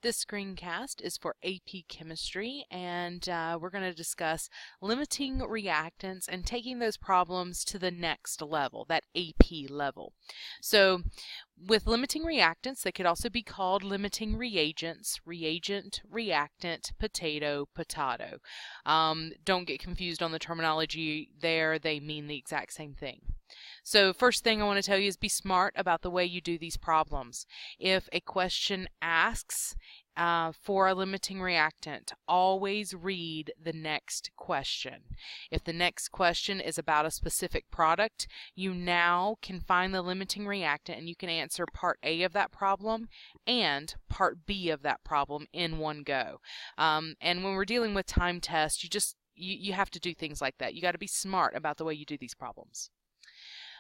This screencast is for AP Chemistry, and we're going to discuss limiting reactants and taking those problems to the next level, that AP level. So with limiting reactants, they could also be called limiting reagents, reagent, reactant, potato, potato. Don't get confused on the terminology there. They mean the exact same thing. So first thing I want to tell you is be smart about the way you do these problems. If a question asks for a limiting reactant, always read the next question. If the next question is about a specific product, you now can find the limiting reactant and you can answer part A of that problem and part B of that problem in one go. And when we're dealing with time tests, you have to do things like that. You got to be smart about the way you do these problems.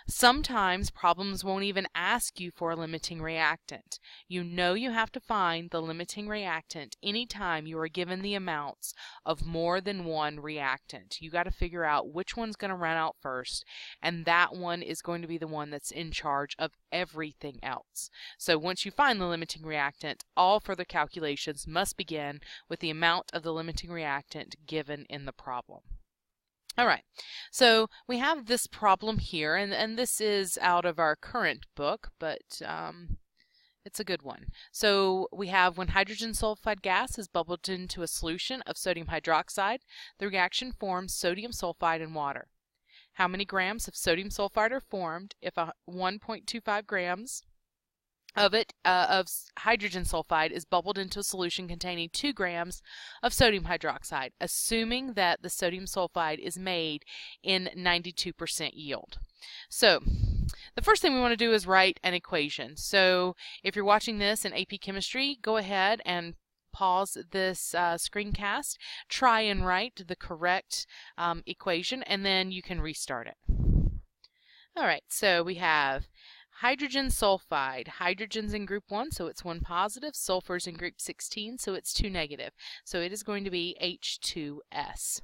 Sometimes problems won't even ask you for a limiting reactant. You know you have to find the limiting reactant anytime you are given the amounts of more than one reactant. You got to figure out which one's going to run out first, and that one is going to be the one that's in charge of everything else. So once you find the limiting reactant, all further calculations must begin with the amount of the limiting reactant given in the problem. All right, so we have this problem here, and this is out of our current book, but it's a good one. So we have when hydrogen sulfide gas is bubbled into a solution of sodium hydroxide, the reaction forms sodium sulfide and water. How many grams of sodium sulfide are formed if 1.25 grams of hydrogen sulfide is bubbled into a solution containing 2 grams of sodium hydroxide, assuming that the sodium sulfide is made in 92% yield. So the first thing we want to do is write an equation. So if you're watching this in AP Chemistry, go ahead and pause this screencast, try and write the correct equation, and then you can restart it. All right, so we have hydrogen sulfide. Hydrogen's in group 1, so it's 1 positive. Sulfur's in group 16, so it's 2 negative. So it is going to be H2S.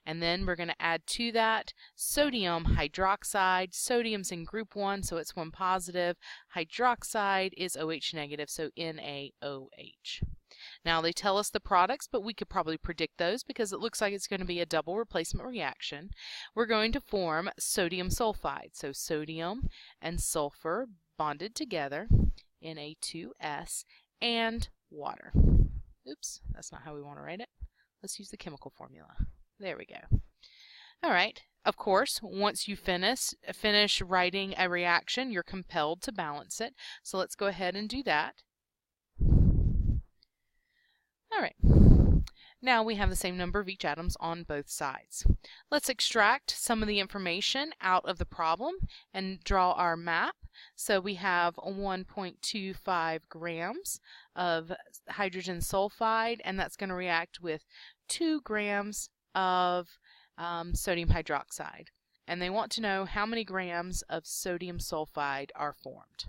And then we're going to add to that sodium hydroxide. Sodium's in group 1, so it's 1 positive. Hydroxide is OH negative, so NaOH. Now they tell us the products, but we could probably predict those because it looks like it's going to be a double replacement reaction. We're going to form sodium sulfide. So sodium and sulfur bonded together, Na2S, and water. Oops, that's not how we want to write it. Let's use the chemical formula. There we go. All right. Of course, once you finish writing a reaction, you're compelled to balance it. So let's go ahead and do that. All right, now we have the same number of each atoms on both sides. Let's extract some of the information out of the problem and draw our map. So we have 1.25 grams of hydrogen sulfide, and that's going to react with 2 grams of sodium hydroxide. And they want to know how many grams of sodium sulfide are formed.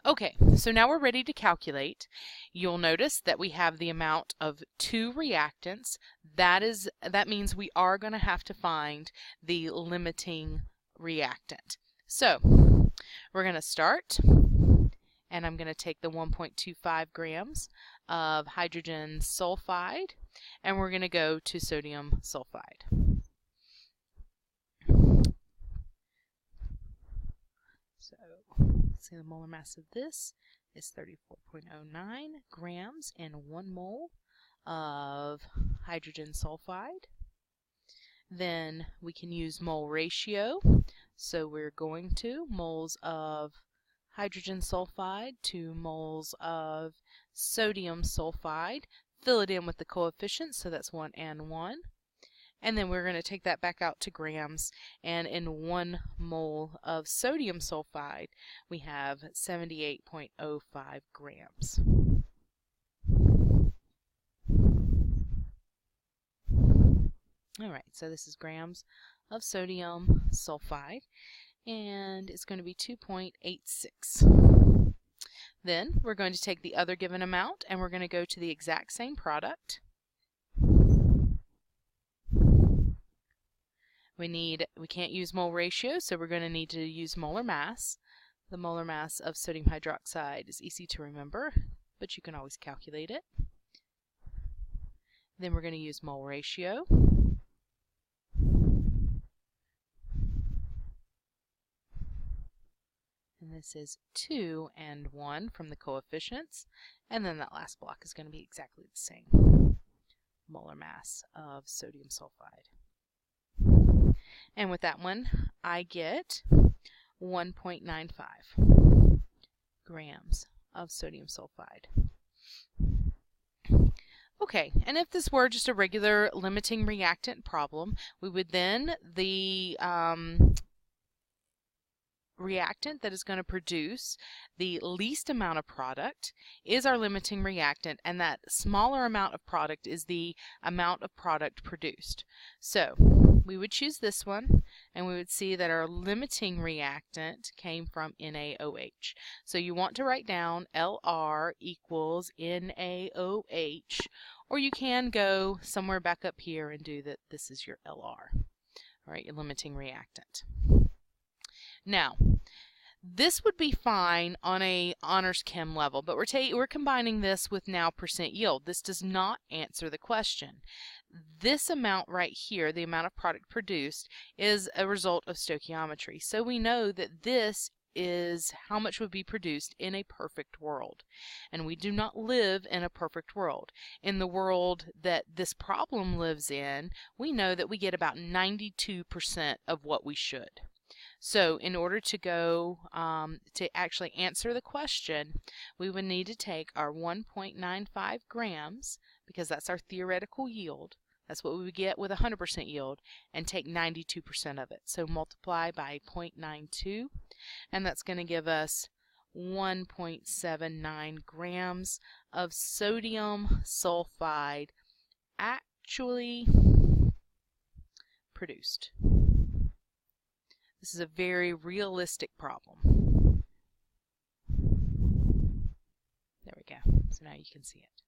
Okay, so now we're ready to calculate. You'll notice that we have the amount of 2 reactants. That means we are going to have to find the limiting reactant. So we're going to start, and I'm going to take the 1.25 grams of hydrogen sulfide, and we're going to go to sodium sulfide. See, the molar mass of this is 34.09 grams and 1 mole of hydrogen sulfide. Then we can use mole ratio. So we're going to moles of hydrogen sulfide to moles of sodium sulfide. Fill it in with the coefficients, so that's 1 and 1. And then we're going to take that back out to grams, and in 1 mole of sodium sulfide we have 78.05 grams. Alright, so this is grams of sodium sulfide, and it's going to be 2.86. Then we're going to take the other given amount and we're going to go to the exact same product. We can't use mole ratio, so we're going to need to use molar mass. The molar mass of sodium hydroxide is easy to remember. but you can always calculate it. Then we're going to use mole ratio. And this is 2 and 1 from the coefficients. And then that last block is going to be exactly the same. Molar mass of sodium sulfide. And with that one, I get 1.95 grams of sodium sulfide. Okay, and if this were just a regular limiting reactant problem, we would then, the reactant that is going to produce the least amount of product is our limiting reactant, and that smaller amount of product is the amount of product produced. So we would choose this one, and we would see that our limiting reactant came from NaOH. So you want to write down Lr equals NaOH, or you can go somewhere back up here and do that. This is your Lr, all right, your limiting reactant. Now, this would be fine on a honors chem level, but we're combining this with now percent yield. This does not answer the question. This amount right here, the amount of product produced, is a result of stoichiometry. So we know that this is how much would be produced in a perfect world. And we do not live in a perfect world. In the world that this problem lives in, we know that we get about 92% of what we should. So in order to go to actually answer the question, we would need to take our 1.95 grams, because that's our theoretical yield. That's what we would get with 100% yield, and take 92% of it. So multiply by 0.92, and that's going to give us 1.79 grams of sodium sulfide actually produced. This is a very realistic problem. There we go. So now you can see it.